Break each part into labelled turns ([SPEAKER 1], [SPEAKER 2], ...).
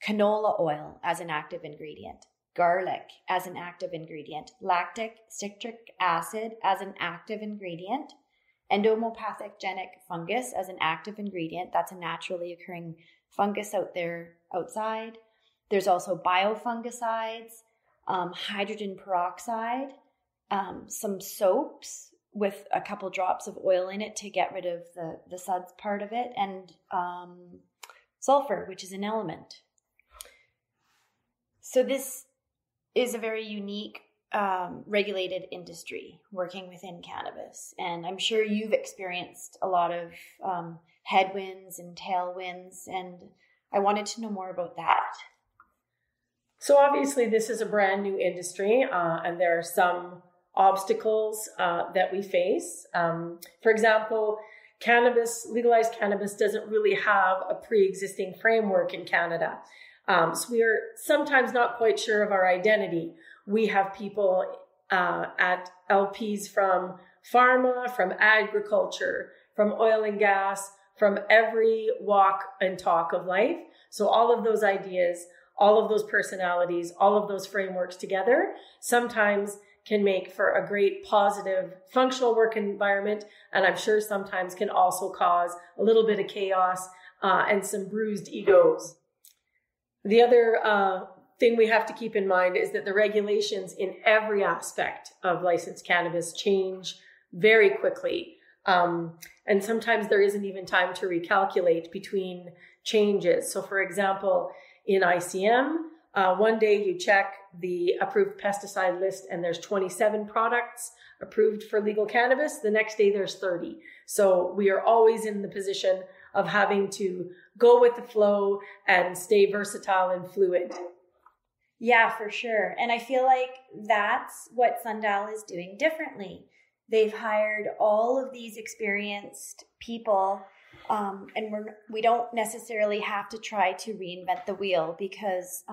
[SPEAKER 1] canola oil as an active ingredient, garlic as an active ingredient, lactic citric acid as an active ingredient, endomopathogenic fungus as an active ingredient. That's a naturally occurring fungus out there outside. There's also biofungicides, hydrogen peroxide, some soaps with a couple drops of oil in it to get rid of the suds part of it, and sulfur, which is an element. So this is a very unique regulated industry working within cannabis. And I'm sure you've experienced a lot of headwinds and tailwinds, and I wanted to know more about that.
[SPEAKER 2] So obviously this is a brand new industry, and there are some obstacles that we face. For example, legalized cannabis doesn't really have a pre-existing framework in Canada. So we are sometimes not quite sure of our identity. We have people at LPs from pharma, from agriculture, from oil and gas, from every walk and talk of life. So all of those ideas, all of those personalities, all of those frameworks together sometimes can make for a great positive functional work environment. And I'm sure sometimes can also cause a little bit of chaos and some bruised egos. The other thing we have to keep in mind is that the regulations in every aspect of licensed cannabis change very quickly. And sometimes there isn't even time to recalculate between changes. So for example, in ICM, one day you check the approved pesticide list and there's 27 products approved for legal cannabis. The next day there's 30. So we are always in the position of having to go with the flow and stay versatile and fluid.
[SPEAKER 1] Yeah, for sure. And I feel like that's what Sundial is doing differently. They've hired all of these experienced people, and we don't necessarily have to try to reinvent the wheel, because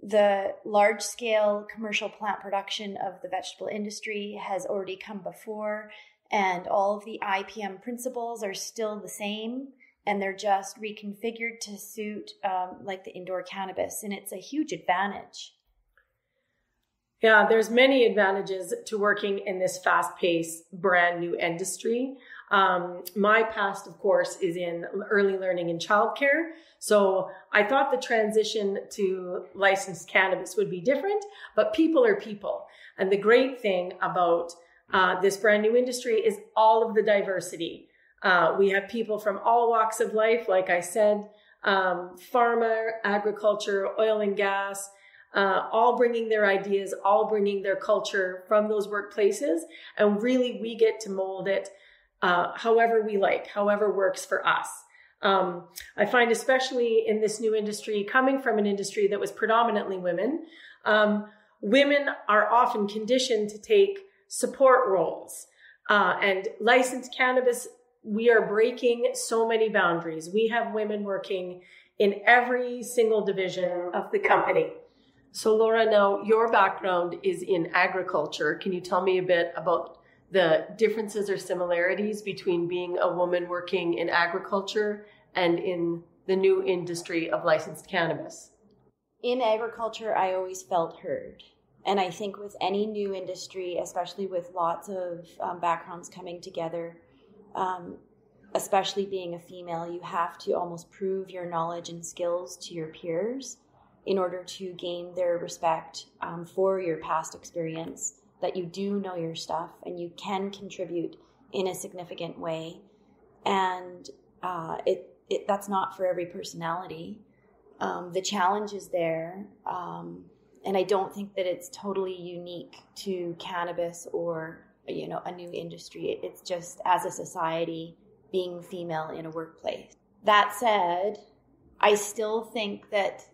[SPEAKER 1] the large-scale commercial plant production of the vegetable industry has already come before, and all of the IPM principles are still the same, and they're just reconfigured to suit like the indoor cannabis, and it's a huge advantage.
[SPEAKER 2] Yeah, there's many advantages to working in this fast-paced, brand new industry. My past, of course, is in early learning and childcare. So I thought the transition to licensed cannabis would be different, but people are people. And the great thing about this brand new industry is all of the diversity. We have people from all walks of life, like I said, pharma, agriculture, oil and gas, all bringing their ideas, all bringing their culture from those workplaces. And really, we get to mold it however we like, however works for us. I find, especially in this new industry, coming from an industry that was predominantly women, women are often conditioned to take support roles. And licensed cannabis, we are breaking so many boundaries. We have women working in every single division of the company. So Laura, now your background is in agriculture. Can you tell me a bit about the differences or similarities between being a woman working in agriculture and in the new industry of licensed cannabis?
[SPEAKER 1] In agriculture, I always felt heard. And I think with any new industry, especially with lots of backgrounds coming together, especially being a female, you have to almost prove your knowledge and skills to your peers in order to gain their respect for your past experience, that you do know your stuff and you can contribute in a significant way. And that's not for every personality. The challenge is there. And I don't think that it's totally unique to cannabis or, a new industry. It's just as a society being female in a workplace. That said, I still think that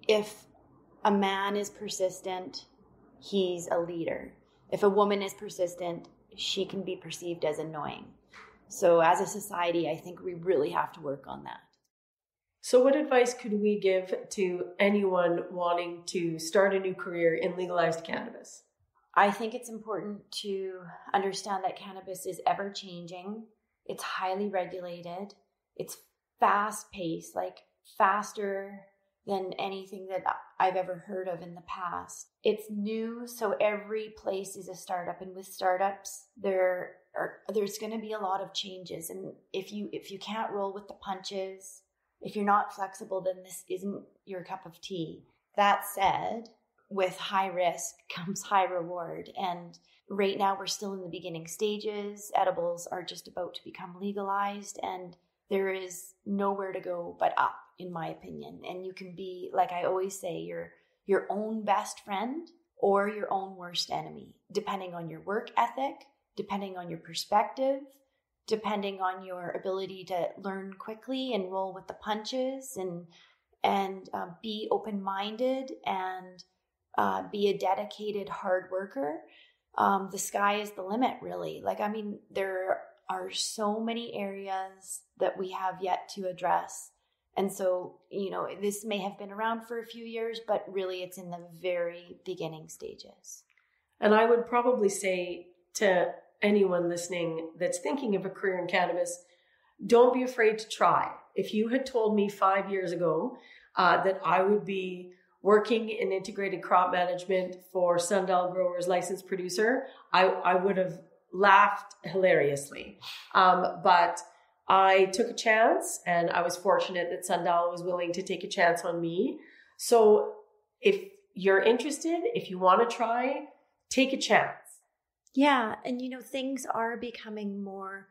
[SPEAKER 1] if a man is persistent, he's a leader. If a woman is persistent, she can be perceived as annoying. So as a society, I think we really have to work on that.
[SPEAKER 2] So what advice could we give to anyone wanting to start a new career in legalized cannabis?
[SPEAKER 1] I think it's important to understand that cannabis is ever changing. It's highly regulated. It's fast paced, like faster than anything that I've ever heard of in the past. It's new, so every place is a startup, and with startups, there's going to be a lot of changes. And if you can't roll with the punches, if you're not flexible, then this isn't your cup of tea. That said, with high risk comes high reward. And right now we're still in the beginning stages. Edibles are just about to become legalized, and there is nowhere to go but up, in my opinion. And you can be, like I always say, your own best friend or your own worst enemy, depending on your work ethic, depending on your perspective, depending on your ability to learn quickly and roll with the punches, and be open-minded and be a dedicated hard worker. The sky is the limit, really. There are so many areas that we have yet to address. And so, this may have been around for a few years, but really it's in the very beginning stages.
[SPEAKER 2] And I would probably say to anyone listening that's thinking of a career in cannabis, don't be afraid to try. If you had told me 5 years ago that I would be working in integrated crop management for Sundial Growers licensed producer, I would have laughed hilariously. But I took a chance, and I was fortunate that Sundial was willing to take a chance on me. So if you're interested, if you want to try, take a chance.
[SPEAKER 1] Yeah. And, things are becoming more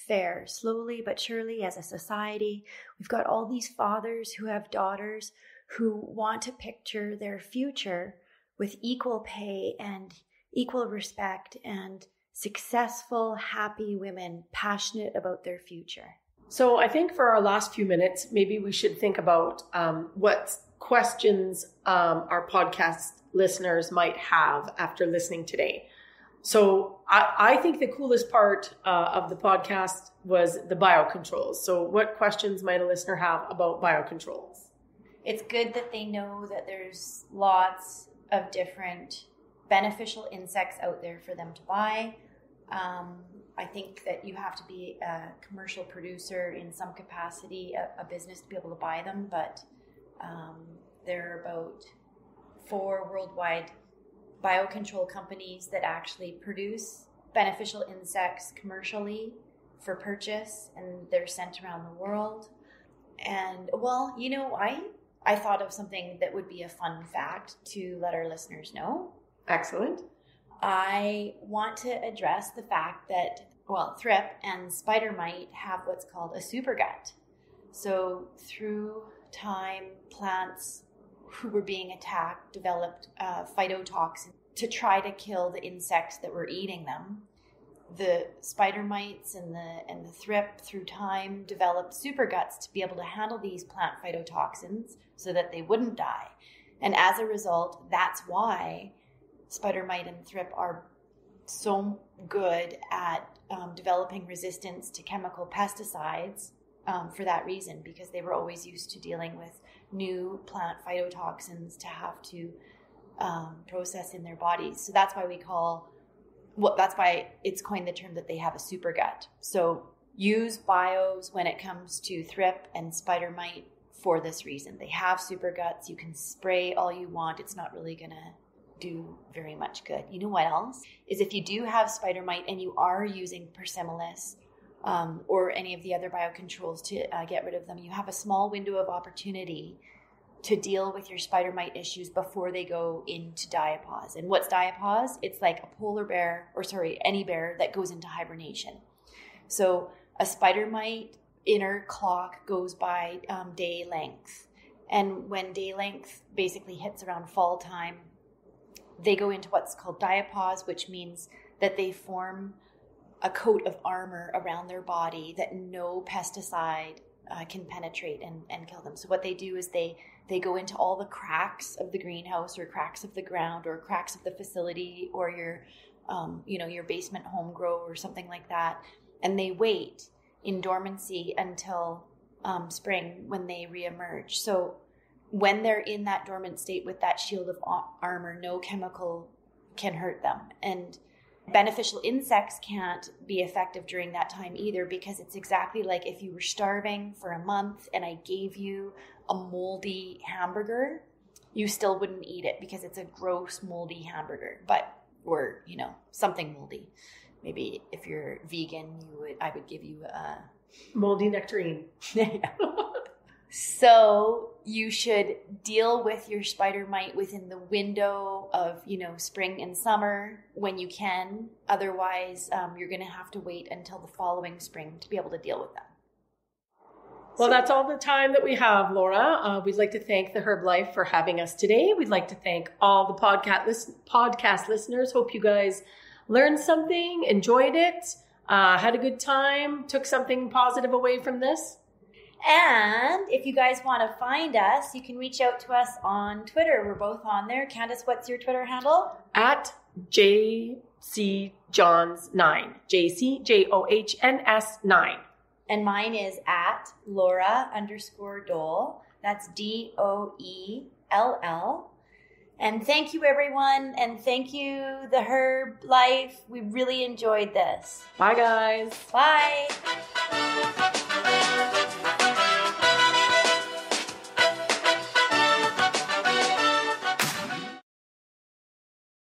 [SPEAKER 1] fair, slowly but surely, as a society. We've got all these fathers who have daughters who want to picture their future with equal pay and equal respect, and successful, happy women passionate about their future.
[SPEAKER 2] So I think for our last few minutes, maybe we should think about what questions our podcast listeners might have after listening today. So I think the coolest part of the podcast was the biocontrols. So what questions might a listener have about biocontrols?
[SPEAKER 1] It's good that they know that there's lots of different beneficial insects out there for them to buy. I think that you have to be a commercial producer in some capacity, a business, to be able to buy them. But there are about 4 worldwide biocontrol companies that actually produce beneficial insects commercially for purchase, and they're sent around the world. And I thought of something that would be a fun fact to let our listeners know.
[SPEAKER 2] Excellent.
[SPEAKER 1] I want to address the fact that, thrip and spider mite have what's called a supergut. So through time, plants who were being attacked developed phytotoxins to try to kill the insects that were eating them. The spider mites and the thrip through time developed superguts to be able to handle these plant phytotoxins so that they wouldn't die. And as a result, that's why spider mite and thrip are so good at developing resistance to chemical pesticides for that reason, because they were always used to dealing with new plant phytotoxins to have to process in their bodies. So that's why it's coined the term that they have a super gut. So use bios when it comes to thrip and spider mite for this reason. They have super guts. You can spray all you want. It's not really going to do very much good. You know what else? Is if you do have spider mite and you are using Persimilis or any of the other biocontrols to get rid of them, you have a small window of opportunity to deal with your spider mite issues before they go into diapause. And what's diapause? It's like a polar bear, any bear that goes into hibernation. So a spider mite inner clock goes by day length. And when day length basically hits around fall time, they go into what's called diapause, which means that they form a coat of armor around their body that no pesticide can penetrate and kill them. So what they do is they go into all the cracks of the greenhouse or cracks of the ground or cracks of the facility or your basement home grow or something like that. And they wait in dormancy until spring when they reemerge. So when they're in that dormant state with that shield of armor, no chemical can hurt them. And Beneficial insects can't be effective during that time either, because it's exactly like if you were starving for a month and I gave you a moldy hamburger, you still wouldn't eat it because it's a gross moldy hamburger, or something moldy. Maybe if you're vegan, I would give you a
[SPEAKER 2] moldy nectarine.
[SPEAKER 1] So you should deal with your spider mite within the window of, spring and summer when you can. Otherwise, you're going to have to wait until the following spring to be able to deal with them.
[SPEAKER 2] Well, that's all the time that we have, Laura. We'd like to thank the Herb Life for having us today. We'd like to thank all the podcast listeners. Hope you guys learned something, enjoyed it, had a good time, took something positive away from this.
[SPEAKER 1] And if you guys want to find us, you can reach out to us on Twitter. We're both on there. Candice, what's your Twitter handle?
[SPEAKER 2] At JCJohns9. JCJOHNS9.
[SPEAKER 1] And mine is at Laura_Doell. That's DOELL. And thank you, everyone. And thank you, the Herb Life. We really enjoyed this.
[SPEAKER 2] Bye, guys.
[SPEAKER 1] Bye.